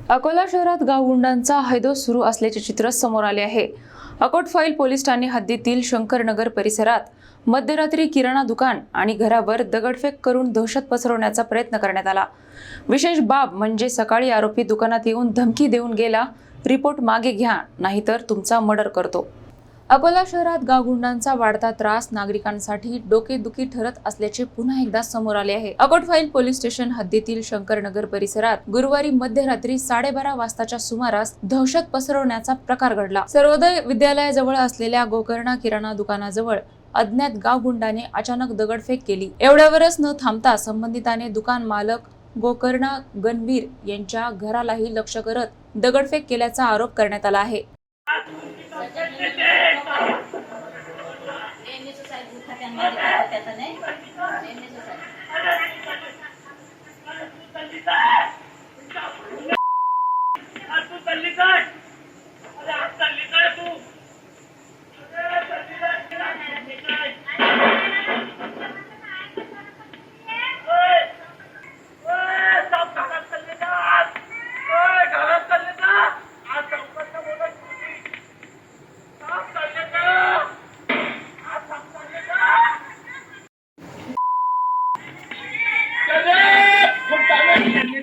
अकोला शहरात गावगुंडांचा हैदोस सुरू असल्याचे चित्र समोर आले आहे। अकोट फाईल पोलीस ठाणे हद्दीतील शंकरनगर परिसरात मध्यरात्री किराणा दुकान आणि घरावर दगडफेक करून दहशत पसरवण्याचा प्रयत्न करण्यात आला। विशेष बाब म्हणजे सकाळी आरोपी दुकानात येऊन धमकी देऊन गेला, रिपोर्ट मागे घ्या नाहीतर तुमचा मर्डर करतो। अकोला शहरात गावगुंडांचा वाढता त्रास नागरिकांसाठी डोकेदुखी ठरत असल्याचे पुन्हा एकदा समोर आले आहे। अकोट फाईल पोलीस स्टेशन हद्दीतील शंकरनगर परिसरात गुरुवारी मध्यरात्री 12:30 वाजताच्या सुमारास दहशत पसरवण्याचा प्रकार घडला। सर्वोदय विद्यालयाजवळ असलेल्या गोकर्णा किराणा दुकानाजवळ अज्ञात गावगुंडाने अचानक दगडफेक केली। एवढ्यावरच न थांबता संबंधिताने दुकान मालक गोकर्णा गणवीर यांच्या घरालाही लक्ष करत दगडफेक केल्याचा आरोप करण्यात आला आहे।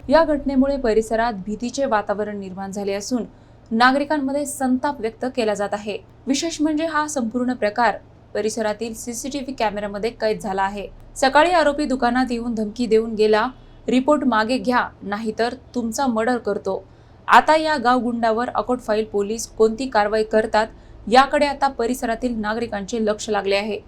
या घटनेमुळे परिसरात भीतीचे वातावरण निर्माण झाले असून नागरिकांमध्ये संताप व्यक्त केला जात आहे। विशेष म्हणजे हा संपूर्ण प्रकार परिसरातील सीसीटीव्ही कॅमेऱ्यामध्ये कैद झाला आहे। सकाळी आरोपी दुकानात येऊन धमकी देऊन गेला, रिपोर्ट मागे घ्या नाहीतर तुमचा मर्डर करतो। आता या गावगुंडावर अकोट फाईल पोलीस कोणती कारवाई करतात याकडे आता परिसरातील नागरिकांचे लक्ष लागले आहे।